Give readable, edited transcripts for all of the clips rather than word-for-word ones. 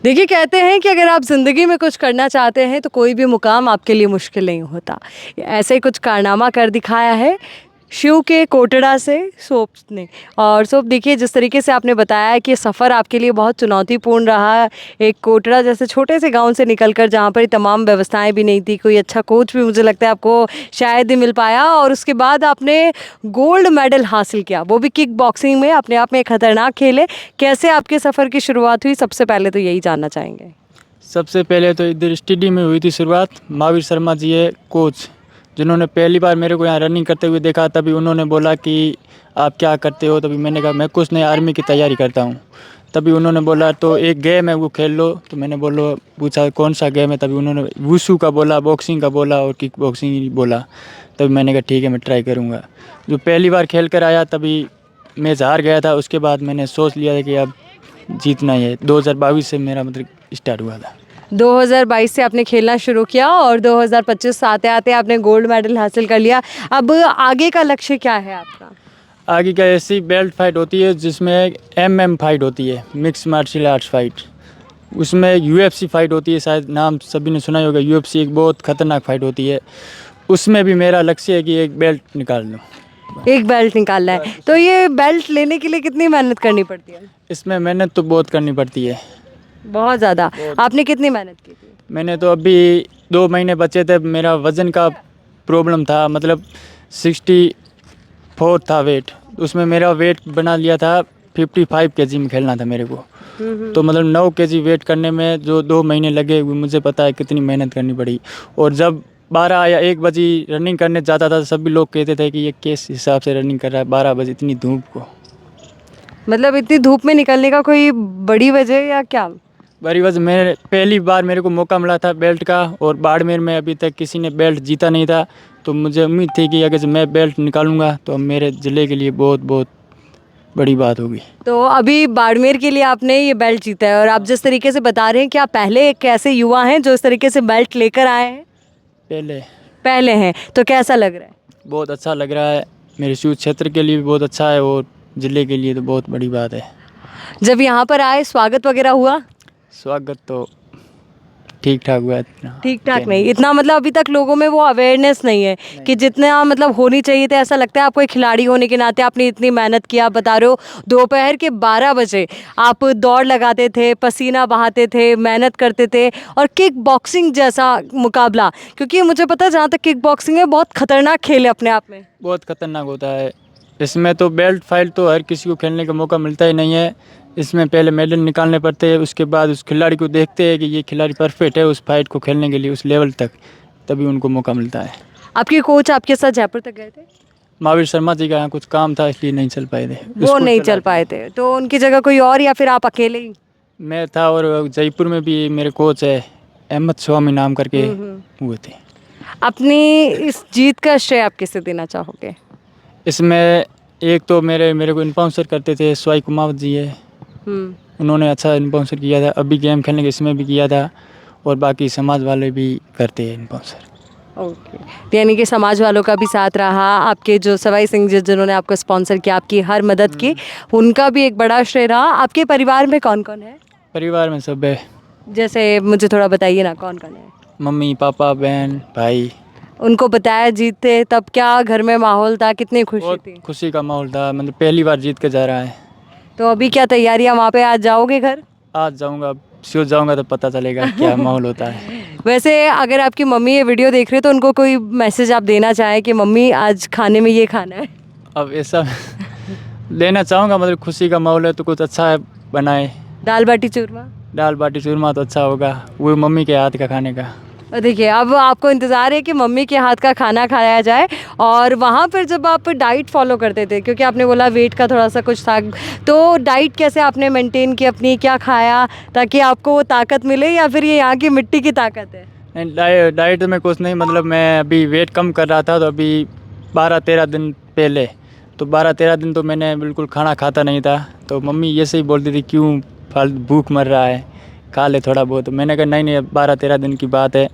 देखिए, कहते हैं कि अगर आप ज़िंदगी में कुछ करना चाहते हैं तो कोई भी मुकाम आपके लिए मुश्किल नहीं होता। ऐसे ही कुछ कारनामा कर दिखाया है शिव के कोटड़ा से सोप ने। और सोप, देखिए जिस तरीके से आपने बताया है कि ये सफ़र आपके लिए बहुत चुनौतीपूर्ण रहा। एक कोटड़ा जैसे छोटे से गांव से निकलकर, जहां पर ये तमाम व्यवस्थाएं भी नहीं थी, कोई अच्छा कोच भी मुझे लगता है आपको शायद ही मिल पाया, और उसके बाद आपने गोल्ड मेडल हासिल किया, वो भी किक बॉक्सिंग में। अपने आप में एक खतरनाक खेल है। कैसे आपके सफ़र की शुरुआत हुई, सबसे पहले तो यही जानना चाहेंगे। सबसे पहले तो इधर स्टेडियम में हुई थी शुरुआत। महावीर शर्मा जी है कोच, जिन्होंने पहली बार मेरे को यहाँ रनिंग करते हुए देखा। तभी उन्होंने बोला कि आप क्या करते हो। तभी मैंने कहा मैं कुछ नहीं, आर्मी की तैयारी करता हूँ। तभी उन्होंने बोला तो एक गेम है वो खेल लो। तो मैंने पूछा कौन सा गेम है। तभी उन्होंने वुशु का बोला, बॉक्सिंग का बोला और किक बॉक्सिंग बोला। तभी मैंने कहा ठीक है, मैं ट्राई करूँगा। जो पहली बार खेल कर आया तभी मैच हार गया था। उसके बाद मैंने सोच लिया था कि अब जीतना ही है। 2022 से मेरा मतलब स्टार्ट हुआ था। 2022 से आपने खेलना शुरू किया और 2025 आते आते आपने गोल्ड मेडल हासिल कर लिया। अब आगे का लक्ष्य क्या है आपका? आगे का ऐसी बेल्ट फाइट होती है जिसमें MM फाइट होती है, मिक्स मार्शल आर्ट्स फाइट। उसमें UFC फाइट होती है, शायद नाम सभी ने सुना ही होगा। UFC एक बहुत खतरनाक फाइट होती है। उसमें भी मेरा लक्ष्य है कि एक बेल्ट निकाल लूँ। एक बेल्ट निकालना है, तो ये बेल्ट लेने के लिए कितनी मेहनत करनी पड़ती है? इसमें मेहनत तो बहुत करनी पड़ती है। बहुत ज़्यादा। आपने कितनी मेहनत की थी? मैंने तो अभी 2 महीने बचे थे। मेरा वज़न का प्रॉब्लम था, मतलब 64 था वेट। उसमें मेरा वेट बना लिया था 55 kg में खेलना था मेरे को। तो मतलब 9 kg वेट करने में जो 2 महीने लगे, वो मुझे पता है कितनी मेहनत करनी पड़ी। और जब 12 या 1 बजे रनिंग करने जाता था, सभी लोग कहते थे कि ये किस हिसाब से रनिंग कर रहा है 12 बजे इतनी धूप को। मतलब इतनी धूप में निकलने का कोई बड़ी वजह या क्या? बड़ी वजह, मेरे पहली बार मेरे को मौका मिला था बेल्ट का, और बाड़मेर में अभी तक किसी ने बेल्ट जीता नहीं था। तो मुझे उम्मीद थी कि अगर मैं बेल्ट निकालूंगा तो मेरे ज़िले के लिए बहुत बहुत बड़ी बात होगी। तो अभी बाड़मेर के लिए आपने ये बेल्ट जीता है, और आप जिस तरीके से बता रहे हैं कि आप पहले एक ऐसे युवा हैं जो इस तरीके से बेल्ट लेकर आए हैं। पहले पहले हैं, तो कैसा लग रहा है? बहुत अच्छा लग रहा है। मेरे शिव क्षेत्र के लिए भी बहुत अच्छा है, और ज़िले के लिए तो बहुत बड़ी बात है। जब यहाँ पर आए, स्वागत वगैरह हुआ? स्वागत तो ठीक ठाक हुआ। इतना ठीक ठाक नहीं, इतना मतलब अभी तक लोगों में वो अवेयरनेस नहीं है कि जितना मतलब होनी चाहिए था। ऐसा लगता है आपको एक खिलाड़ी होने के नाते आपने इतनी मेहनत की। आप बता रहे हो दोपहर के 12 बजे आप दौड़ लगाते थे, पसीना बहाते थे, मेहनत करते थे, और किक बॉक्सिंग जैसा मुकाबला, क्योंकि मुझे पता है जहाँ तक किक बॉक्सिंग है बहुत खतरनाक खेल है अपने आप में। बहुत खतरनाक होता है। इसमें तो बेल्ट फाइट तो हर किसी को खेलने का मौका मिलता ही नहीं है। इसमें पहले मेडल निकालने पड़ते हैं, उसके बाद उस खिलाड़ी को देखते हैं कि ये खिलाड़ी परफेक्ट है उस फाइट को खेलने के लिए, उस लेवल तक, तभी उनको मौका मिलता है। आपके कोच आपके साथ जयपुर तक गए थे? महावीर शर्मा जी का यहाँ कुछ काम था इसलिए नहीं चल पाए थे। वो नहीं चल पाए थे, तो उनकी जगह कोई और, या फिर आप अकेले ही? मैं था, और जयपुर में भी मेरे कोच है अहमद स्वामी नाम करके हुए थे। अपनी इस जीत का श्रेय आप किसे देना चाहोगे? इसमें एक तो मेरे को इन्फॉर्मेशन करते थे स्वाई कुमावत जी है, उन्होंने अच्छा इन्फॉर्मेशन किया था। अभी गेम खेलने के इसमें भी किया था, और बाकी समाज वाले भी करते हैं इन्फॉर्मेशन। ओके, यानी कि समाज वालों का भी साथ रहा। आपके जो सवाई सिंह जी जिन्होंने आपको स्पॉन्सर किया, आपकी हर मदद की, उनका भी एक बड़ा श्रेय रहा। आपके परिवार में कौन कौन है? परिवार में सब है। जैसे मुझे थोड़ा बताइए ना, कौन कौन है? मम्मी पापा बहन भाई। उनको बताया जीतते तब क्या घर में माहौल था, कितनी खुशी बहुत थी? खुशी का माहौल था, मतलब पहली बार जीत के जा रहा है। तो अभी क्या तैयारियां, वहाँ पे आज जाओगे घर? आज जाऊंगा, शिव जाऊंगा तो पता चलेगा क्या माहौल होता है। वैसे अगर आपकी मम्मी ये वीडियो देख रहे हो तो उनको कोई मैसेज आप देना चाहें कि मम्मी आज खाने में ये खाना है? अब ऐसा लेना चाहूँगा, मतलब खुशी का माहौल है तो कुछ अच्छा है बनाए। दाल बाटी चूरमा? दाल बाटी चूरमा तो अच्छा होगा, वो मम्मी के हाथ का खाने का। और देखिए, अब आपको इंतज़ार है कि मम्मी के हाथ का खाना खाया जाए। और वहाँ पर जब आप डाइट फॉलो करते थे, क्योंकि आपने बोला वेट का थोड़ा सा कुछ था, तो डाइट कैसे आपने मेंटेन की अपनी, क्या खाया ताकि आपको वो ताकत मिले, या फिर ये यहाँ की मिट्टी की ताकत है? नहीं, डाइट में कुछ नहीं, मतलब मैं अभी वेट कम कर रहा था। तो अभी 12-13 दिन पहले, तो 12-13 दिन तो मैंने बिल्कुल खाना खाता नहीं था। तो मम्मी ये से ही बोलती थी क्यों फालतू भूख मर रहा है, खा ले थोड़ा बहुत। मैंने कहा नहीं 12-13 दिन की बात है,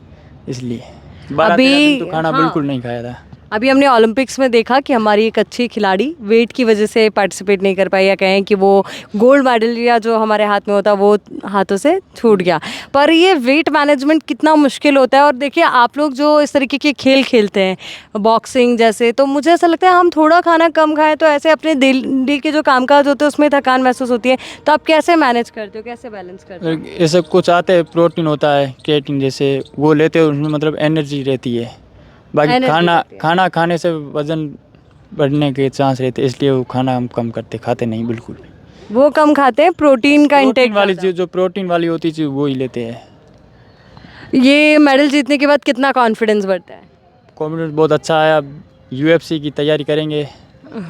इसलिए 12-13 दिन तो खाना हाँ, बिल्कुल नहीं खाया था। अभी हमने ओलंपिक्स में देखा कि हमारी एक अच्छी खिलाड़ी वेट की वजह से पार्टिसिपेट नहीं कर पाई, या कहें कि वो गोल्ड मेडल या जो हमारे हाथ में होता वो हाथों से छूट गया। पर ये वेट मैनेजमेंट कितना मुश्किल होता है। और देखिए आप लोग जो इस तरीके के खेल खेलते हैं बॉक्सिंग जैसे, तो मुझे ऐसा लगता है हम थोड़ा खाना कम खाएं तो ऐसे अपने डेली के जो कामकाज होते हैं उसमें थकान महसूस होती है। तो आप कैसे मैनेज करते हो, कैसे बैलेंस करते हो? ये सब कुछ आते हैं, प्रोटीन होता है, क्रिएटिन जैसे, वो लेते हो, उसमें मतलब एनर्जी रहती है। बाकी Energy खाना रहती है। खाना खाने से वज़न बढ़ने के चांस रहते हैं, इसलिए वो खाना हम कम करते, खाते नहीं बिल्कुल भी। वो कम खाते हैं, प्रोटीन का प्रोटीन इंटेक वाली ज़्यादा। चीज़, जो प्रोटीन वाली होती चीज़ वो ही लेते हैं। ये मेडल जीतने के बाद कितना कॉन्फिडेंस बढ़ता है? कॉन्फिडेंस बहुत अच्छा है। अब यूएफसी की तैयारी करेंगे,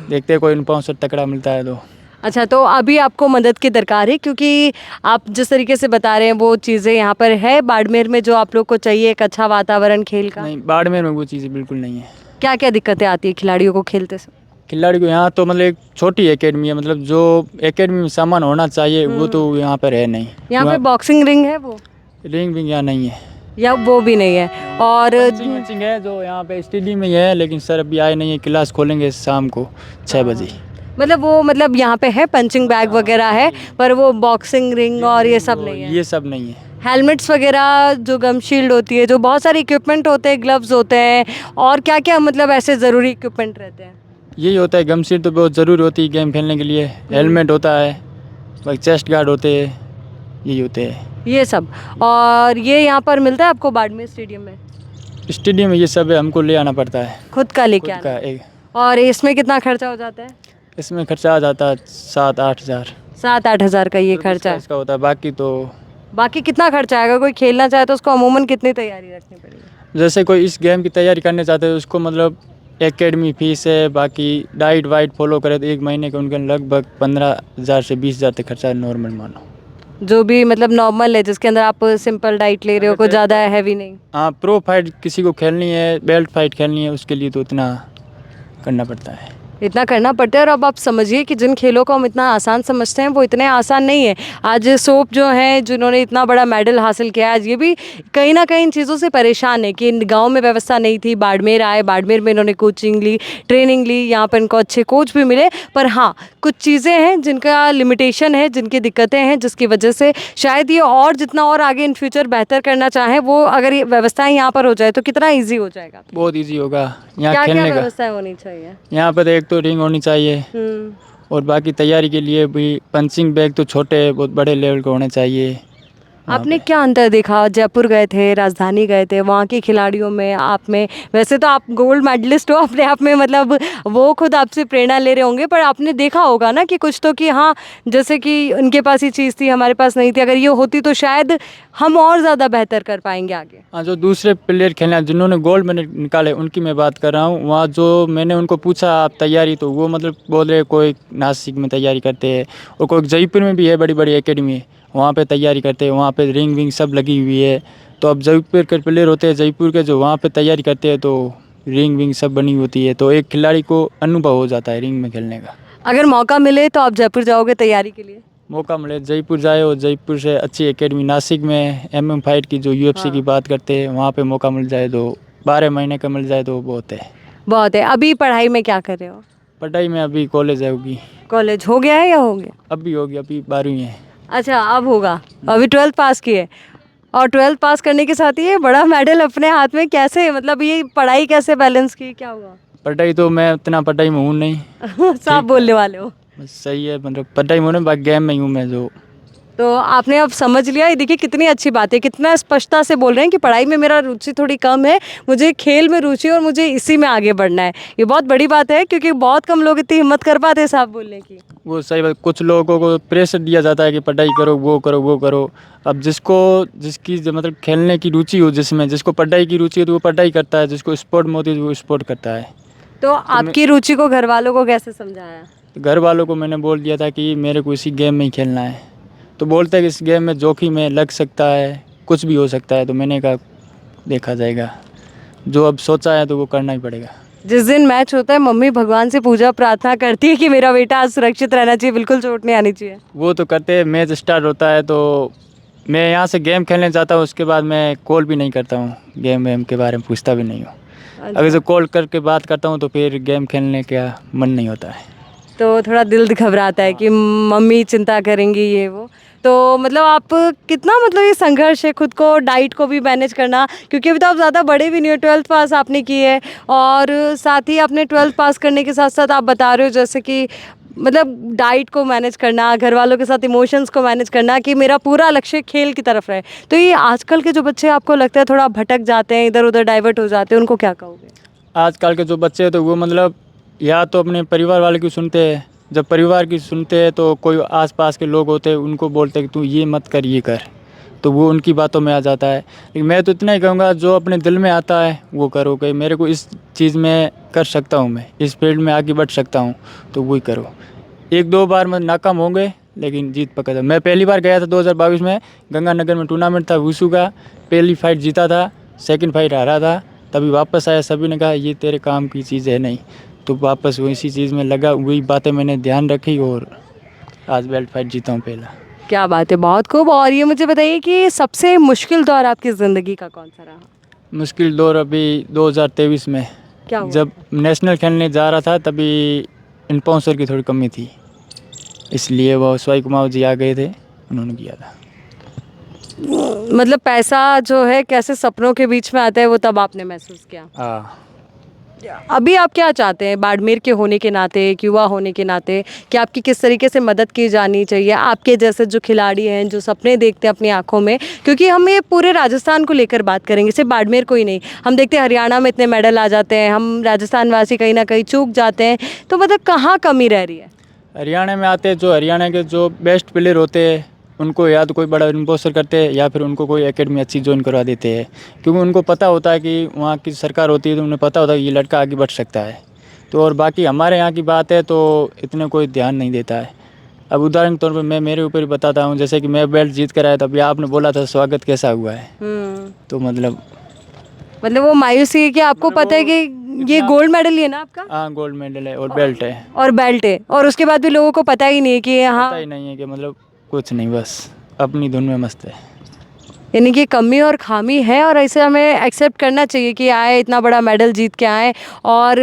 देखते हैं कोई स्पॉन्सर तकड़ा मिलता है तो। अच्छा, तो अभी आपको मदद की दरकार है, क्योंकि आप जिस तरीके से बता रहे हैं वो चीज़ें यहाँ पर है बाड़मेर में जो आप लोग को चाहिए, एक अच्छा वातावरण खेल का। नहीं, बाड़मेर में वो चीज़ें बिल्कुल नहीं है। क्या क्या दिक्कतें आती है खिलाड़ियों को खेलते समय? खिलाड़ी को यहाँ तो मतलब एक छोटी एकेडमी है, मतलब जो एकेडमी में सामान होना चाहिए वो तो यहाँ पर है नहीं। यहाँ पे बॉक्सिंग रिंग है वो, रिंग भी यहाँ नहीं है। या वो भी नहीं है? और पंचिंग है जो यहाँ पे स्टेडियम में ही है, लेकिन सर अभी आए नहीं है। क्लास खोलेंगे शाम को 6 बजे। मतलब वो मतलब यहाँ पे है पंचिंग बैग वगैरह है, पर वो बॉक्सिंग रिंग और ये सब नहीं है। ये सब नहीं है। हेलमेट्स वगैरह, जो गम शील्ड होती है, जो बहुत सारे इक्विपमेंट होते हैं, ग्लव्स होते हैं, और क्या क्या मतलब ऐसे ज़रूरी इक्विपमेंट रहते हैं? यही होता है, गम शीट तो बहुत ज़रूरी होती है गेम खेलने के लिए। हेलमेट होता है, बाकी चेस्ट गार्ड होते हैं, यही होते हैं। ये सब। और ये यहाँ पर मिलता है आपको बाड़मेर स्टेडियम में? स्टेडियम में ये सब है, हमको ले आना पड़ता है खुद का लेके खुद आना का। है। एक और इसमें कितना खर्चा हो जाता है? इसमें खर्चा आ जाता है 7-8 हज़ार। 7-8 हज़ार का ये खर्चा है। इसका होता है, बाकी तो बाकी कितना खर्चा आएगा? कोई खेलना चाहे तो उसको अमूमन कितनी तैयारी रखनी पड़ेगी? जैसे कोई इस गेम की तैयारी करने चाहते हैं उसको मतलब एकेडमी फीस है, बाकी डाइट वाइट फॉलो करे तो 1 महीने के उनके लगभग 15,000 से 20,000 तक खर्चा नॉर्मल मानो। जो भी मतलब नॉर्मल है, जिसके अंदर आप सिंपल डाइट ले रहे हो, कोई ज़्यादा हैवी नहीं। हाँ, प्रो फाइट किसी को खेलनी है, बेल्ट फाइट खेलनी है, उसके लिए तो इतना करना पड़ता है। इतना करना पड़ता है। और अब आप समझिए कि जिन खेलों को हम इतना आसान समझते हैं वो इतने आसान नहीं है। आज सोप जो हैं, जिन्होंने इतना बड़ा मेडल हासिल किया है, आज ये भी कहीं ना कहीं इन चीज़ों से परेशान है कि गांव में व्यवस्था नहीं थी। बाड़मेर आए, बाड़मेर में इन्होंने कोचिंग ली, ट्रेनिंग ली, यहाँ पर इनको अच्छे कोच भी मिले। पर हाँ, कुछ चीज़ें हैं जिनका लिमिटेशन है, जिनकी दिक्कतें हैं, जिसकी वजह से शायद ये और जितना और आगे इन फ्यूचर बेहतर करना चाहें, वो अगर ये व्यवस्थाएँ यहाँ पर हो जाए तो कितना ईजी हो जाएगा। बहुत इजी होगा यहाँ क्या क्या खेलने का। व्यवस्थाएँ होनी चाहिए? यहाँ पर एक तो रिंग होनी चाहिए, और बाकी तैयारी के लिए भी पंचिंग बैग तो छोटे बहुत बड़े लेवल के होने चाहिए। आपने क्या अंतर देखा? जयपुर गए थे, राजधानी गए थे, वहाँ की खिलाड़ियों में, आप में? वैसे तो आप गोल्ड मेडलिस्ट हो अपने आप में, मतलब वो खुद आपसे प्रेरणा ले रहे होंगे, पर आपने देखा होगा ना कि कुछ तो, कि हाँ जैसे कि उनके पास ये चीज़ थी, हमारे पास नहीं थी, अगर ये होती तो शायद हम और ज़्यादा बेहतर कर पाएंगे आगे। हाँ, जो दूसरे प्लेयर खेलना जिन्होंने गोल्ड मेडल निकाले उनकी मैं बात कर रहा हूँ। वहाँ जो मैंने उनको पूछा आप तैयारी, तो वो मतलब बोल रहे कोई नासिक में तैयारी करते हैं, और कोई जयपुर में भी है बड़ी बड़ी एकेडमी है, वहाँ पे तैयारी करते हैं, वहाँ पे रिंग विंग सब लगी हुई है। तो अब जयपुर के प्लेयर होते हैं, जयपुर के जो वहाँ पे तैयारी करते हैं, तो रिंग विंग सब बनी होती है, तो एक खिलाड़ी को अनुभव हो जाता है रिंग में खेलने का। अगर मौका मिले तो आप जयपुर जाओगे तैयारी के लिए? मौका मिले जयपुर जाए, और जयपुर से अच्छी एकेडमी नासिक में MM फाइट की जो UFC की बात करते हैं, वहाँ पे मौका मिल जाए तो 12 महीने का मिल जाए तो बहुत है। बहुत है। अभी पढ़ाई में क्या कर रहे हो? पढ़ाई में अभी कॉलेज है, होगी कॉलेज हो गया है या हो गया? अभी होगी, अभी 12वीं है। अच्छा, अब होगा। अभी 12th पास किए, और 12th पास करने के साथ ही ये बड़ा मेडल अपने हाथ में, कैसे मतलब ये पढ़ाई कैसे बैलेंस की, क्या हुआ? पढ़ाई तो मैं उतना पढ़ाई में हूँ नहीं। साफ बोलने वाले हो। बस सही है, मतलब पढ़ाई में हूँ, बाकी गेम में ही हूँ मैं। जो तो आपने अब समझ लिया, ये देखिए कितनी अच्छी बात है, कितना स्पष्टता से बोल रहे हैं कि पढ़ाई में मेरा रुचि थोड़ी कम है, मुझे खेल में रुचि और मुझे इसी में आगे बढ़ना है। ये बहुत बड़ी बात है, क्योंकि बहुत कम लोग इतनी हिम्मत कर पाते हैं साफ बोलने की। वो सही बात, कुछ लोगों को प्रेशर दिया जाता है कि पढ़ाई करो, वो करो, वो करो। अब जिसकी मतलब खेलने की रुचि हो, जिसको पढ़ाई की रुचि हो तो वो पढ़ाई करता है, जिसको स्पोर्ट में होती है वो स्पोर्ट करता है। तो आपकी रुचि को घर वालों को कैसे समझाया? घर वालों को मैंने बोल दिया था कि मेरे को इसी गेम में ही खेलना है, तो बोलते हैं कि इस गेम में जोखिम है, लग सकता है, कुछ भी हो सकता है। तो मैंने कहा देखा जाएगा, जो अब सोचा है तो वो करना ही पड़ेगा। जिस दिन मैच होता है मम्मी भगवान से पूजा प्रार्थना करती है कि मेरा बेटा आज सुरक्षित रहना चाहिए, बिल्कुल चोट नहीं आनी चाहिए? वो तो करते हैं। मैच स्टार्ट होता है तो मैं यहाँ से गेम खेलने जाता हूँ, उसके बाद मैं कॉल भी नहीं करता हूँ, गेम वेम के बारे में पूछता भी नहीं हूँ। अगर जो कॉल करके बात करता हूँ तो फिर गेम खेलने का मन नहीं होता है। तो थोड़ा दिल घबराता है कि मम्मी चिंता करेंगी ये वो। तो मतलब आप कितना मतलब ये संघर्ष है खुद को डाइट को भी मैनेज करना, क्योंकि अभी तो आप ज़्यादा बड़े भी नहीं हो, 12th पास आपने की है और साथ ही आपने 12th पास करने के साथ साथ आप बता रहे हो जैसे कि मतलब डाइट को मैनेज करना, घर वालों के साथ इमोशंस को मैनेज करना कि मेरा पूरा लक्ष्य खेल की तरफ रहे। तो ये आजकल के जो बच्चे आपको लगता है थोड़ा भटक जाते हैं, इधर उधर डाइवर्ट हो जाते हैं, उनको क्या कहोगे? आजकल के जो बच्चे हैं तो वो मतलब या तो अपने परिवार वाले की सुनते हैं, जब परिवार की सुनते हैं तो कोई आसपास के लोग होते हैं उनको बोलते हैं कि तू ये मत कर ये कर, तो वो उनकी बातों में आ जाता है। लेकिन मैं तो इतना ही कहूँगा जो अपने दिल में आता है वो करो, कि मेरे को इस चीज़ में कर सकता हूँ, मैं इस फील्ड में आगे बढ़ सकता हूँ तो वही करो। एक दो बार मैं नाकाम होंगे लेकिन जीत पक्का था। मैं पहली बार गया था 2022 में, गंगानगर में टूर्नामेंट था वुशु का, पहली फाइट जीता था, सेकंड फाइट हारा था। तभी वापस आया, सभी ने कहा ये तेरे काम की चीज़ है नहीं, तो वापस वही चीज़ में लगा, वही बातें मैंने ध्यान रखी और आज बेल्ट फाइट जीता हूँ पहला। क्या बात है, बहुत खूब। और ये मुझे बताइए कि सबसे मुश्किल दौर आपकी ज़िंदगी का कौन सा रहा? मुश्किल दौर अभी 2023 में क्या हुआ? जब नेशनल खेलने जा रहा था, तभी इन्फॉर्मेशन की थोड़ी कमी थी, इसलिए वो स्वाई कुमार जी आ गए थे, उन्होंने किया था। मतलब पैसा जो है कैसे सपनों के बीच में आता है वो तब आपने महसूस किया। हाँ, अभी आप क्या चाहते हैं बाड़मेर के होने के नाते, एक युवा होने के नाते, कि आपकी किस तरीके से मदद की जानी चाहिए? आपके जैसे जो खिलाड़ी हैं जो सपने देखते हैं अपनी आंखों में, क्योंकि हम ये पूरे राजस्थान को लेकर बात करेंगे, सिर्फ बाड़मेर को ही नहीं, हम देखते हैं हरियाणा में इतने मेडल आ जाते हैं, हम राजस्थान वासी कहीं ना कहीं चूक जाते हैं, तो मतलब कहाँ कमी रह रही है? हरियाणा में आते हैं जो हरियाणा के जो बेस्ट प्लेयर होते हैं उनको या तो कोई बड़ा इन्पोस्टर करते हैं या फिर उनको कोई एकेडमी अच्छी ज्वाइन करवा देते हैं, क्योंकि उनको पता होता है कि वहाँ की सरकार होती है तो उन्हें पता होता है कि ये लड़का आगे बढ़ सकता है। तो और बाकी हमारे यहाँ की बात है तो इतने कोई ध्यान नहीं देता है। अब उदाहरण के तौर पर मैं मेरे ऊपर ही बताता हूँ, जैसे कि मैं बेल्ट जीत कर आया था, अभी आपने बोला था स्वागत कैसा हुआ है, तो मतलब वो मायूसी है कि आपको पता है कि ये गोल्ड मेडल ही है ना आपका, हाँ गोल्ड मेडल है और बेल्ट है, और बेल्ट है, और उसके बाद भी लोगों को पता ही नहीं है कि हाँ, पता ही नहीं है कि मतलब कुछ नहीं, बस अपनी धुन में मस्त है। यानी कि कमी और खामी है और ऐसे हमें एक्सेप्ट करना चाहिए कि आए इतना बड़ा मेडल जीत के आए। और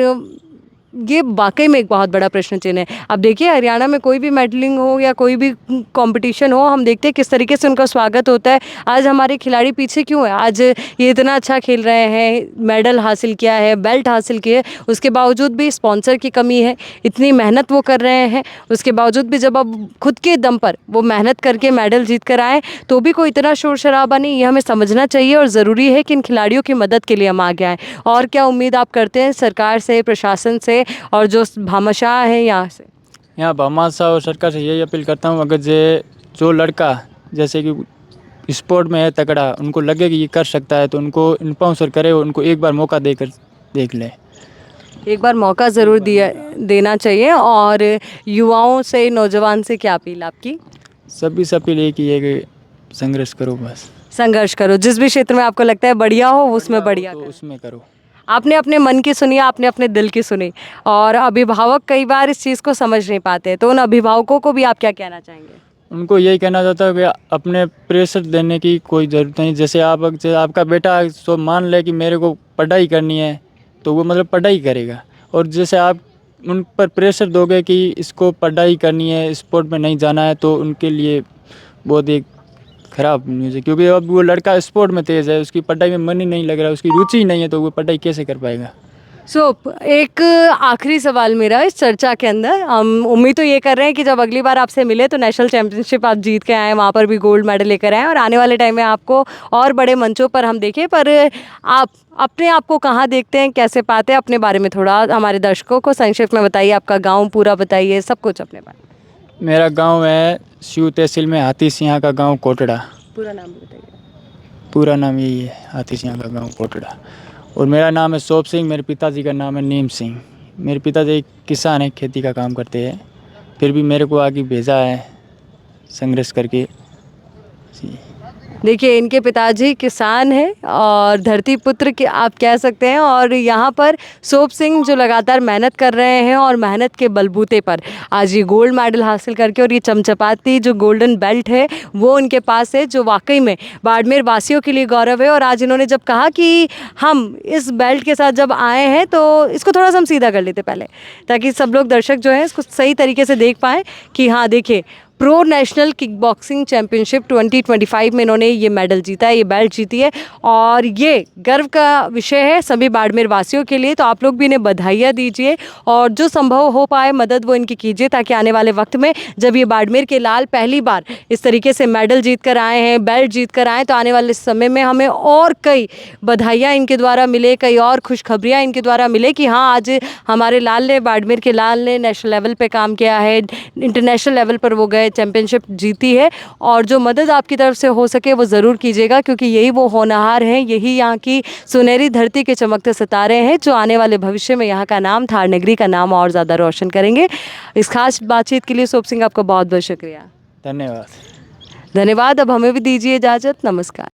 ये वाकई में एक बहुत बड़ा प्रश्न चिन्ह है। अब देखिए हरियाणा में कोई भी मेडलिंग हो या कोई भी कंपटीशन हो, हम देखते हैं किस तरीके से उनका स्वागत होता है। आज हमारे खिलाड़ी पीछे क्यों है? आज ये इतना अच्छा खेल रहे हैं, मेडल हासिल किया है, बेल्ट हासिल किए, उसके बावजूद भी स्पॉन्सर की कमी है। इतनी मेहनत वो कर रहे हैं, उसके बावजूद भी जब अब खुद के दम पर वो मेहनत करके मेडल जीत कर आए तो भी कोई इतना शोर शराबा नहीं। ये हमें समझना चाहिए और ज़रूरी है कि इन खिलाड़ियों की मदद के लिए हम आगे आएँ। और क्या उम्मीद आप करते हैं सरकार से, प्रशासन से और जो भामाशाह है यहाँ से? यहाँ भामाशाह और सरकार से यही अपील करता हूँ, अगर जो लड़का जैसे कि स्पोर्ट में है तगड़ा, उनको लगे कि ये कर सकता है तो उनको इन्फॉर्मेशन करे, उनको एक बार मौका देकर देख ले। एक बार मौका ज़रूर देना चाहिए। और युवाओं से, नौजवान से क्या अपील आपकी? सभी से अपील एक ही है कि संघर्ष करो, बस संघर्ष करो, जिस भी क्षेत्र में आपको लगता है बढ़िया हो उसमें बढ़िया तो करो। उसमें करो। आपने अपने मन की सुनी, आपने अपने दिल की सुनी। और अभिभावक कई बार इस चीज़ को समझ नहीं पाते, तो उन अभिभावकों को भी आप क्या कहना चाहेंगे? उनको यही कहना चाहता हूँ कि अपने प्रेशर देने की कोई ज़रूरत नहीं। जैसे आपका बेटा सो मान ले कि मेरे को पढ़ाई करनी है तो वो मतलब पढ़ाई करेगा, और जैसे आप उन पर प्रेशर दोगे कि इसको पढ़ाई करनी है, स्पोर्ट में नहीं जाना है, तो उनके लिए बहुत एक ख़राब न्यूज़ है। क्योंकि अब वो लड़का स्पोर्ट में तेज़ है, उसकी पढ़ाई में मन ही नहीं लग रहा, उसकी रुचि ही नहीं है, तो वो पढ़ाई कैसे कर पाएगा। एक आखिरी सवाल मेरा इस चर्चा के अंदर, हम उम्मीद तो ये कर रहे हैं कि जब अगली बार आपसे मिले तो नेशनल चैम्पियनशिप आप जीत के आए, वहाँ पर भी गोल्ड मेडल लेकर आए और आने वाले टाइम में आपको और बड़े मंचों पर हम देखें। पर आप अपने आप को कहाँ देखते हैं, कैसे पाते हैं? अपने बारे में थोड़ा हमारे दर्शकों को संक्षिप्त में बताइए, आपका गाँव पूरा बताइए, सब कुछ अपने बारे में। मेरा गांव है शिव तहसील में हाथी सिंह का गांव कोटड़ा। पूरा नाम बताइए। पूरा नाम यही है, हाथी सिंह का गांव कोटड़ा। और मेरा नाम है सोप सिंह, मेरे पिताजी का नाम है नीम सिंह। मेरे पिताजी एक किसान है, खेती का काम करते हैं, फिर भी मेरे को आगे भेजा है संघर्ष करके जी। देखिए, इनके पिताजी किसान हैं और धरती पुत्र के आप कह सकते हैं, और यहाँ पर सोप सिंह जो लगातार मेहनत कर रहे हैं और मेहनत के बलबूते पर आज ये गोल्ड मेडल हासिल करके, और ये चमचमाती जो गोल्डन बेल्ट है वो उनके पास है, जो वाकई में बाड़मेर वासियों के लिए गौरव है। और आज इन्होंने जब कहा कि हम इस बेल्ट के साथ जब आए हैं, तो इसको थोड़ा सा हम सीधा कर लेते पहले, ताकि सब लोग दर्शक जो हैं इसको सही तरीके से देख पाएँ कि हाँ देखिए, pro national kick boxing championship 2025 में इन्होंने ये मेडल जीता है, ये बेल्ट जीती है, और ये गर्व का विषय है सभी बाड़मेर वासियों के लिए। तो आप लोग भी इन्हें बधाइयाँ दीजिए, और जो संभव हो पाए मदद वो इनकी कीजिए, ताकि आने वाले वक्त में जब ये बाड़मेर के लाल पहली बार इस तरीके से मेडल जीत कर आए हैं, बेल्ट जीत कर आए, तो आने वाले समय में हमें और कई बधाइयाँ इनके द्वारा मिले, कई और खुशखबरियाँ इनके द्वारा मिले कि हाँ आज हमारे लाल ने, बाड़मेर के लाल ने नेशनल लेवल पे काम किया है, इंटरनेशनल लेवल पर वो गए, चैंपियनशिप जीती है। और जो मदद आपकी तरफ से हो सके वो ज़रूर कीजिएगा, क्योंकि यही वो होनहार हैं, यही यहाँ की सुनहरी धरती के चमकते सितारे हैं, जो आने वाले भविष्य में यहाँ का नाम, थार नगरी का नाम और ज़्यादा रोशन करेंगे। इस खास बातचीत के लिए सोप सिंह आपका बहुत बहुत शुक्रिया। धन्यवाद। धन्यवाद। अब हमें भी दीजिए इजाज़त। नमस्कार।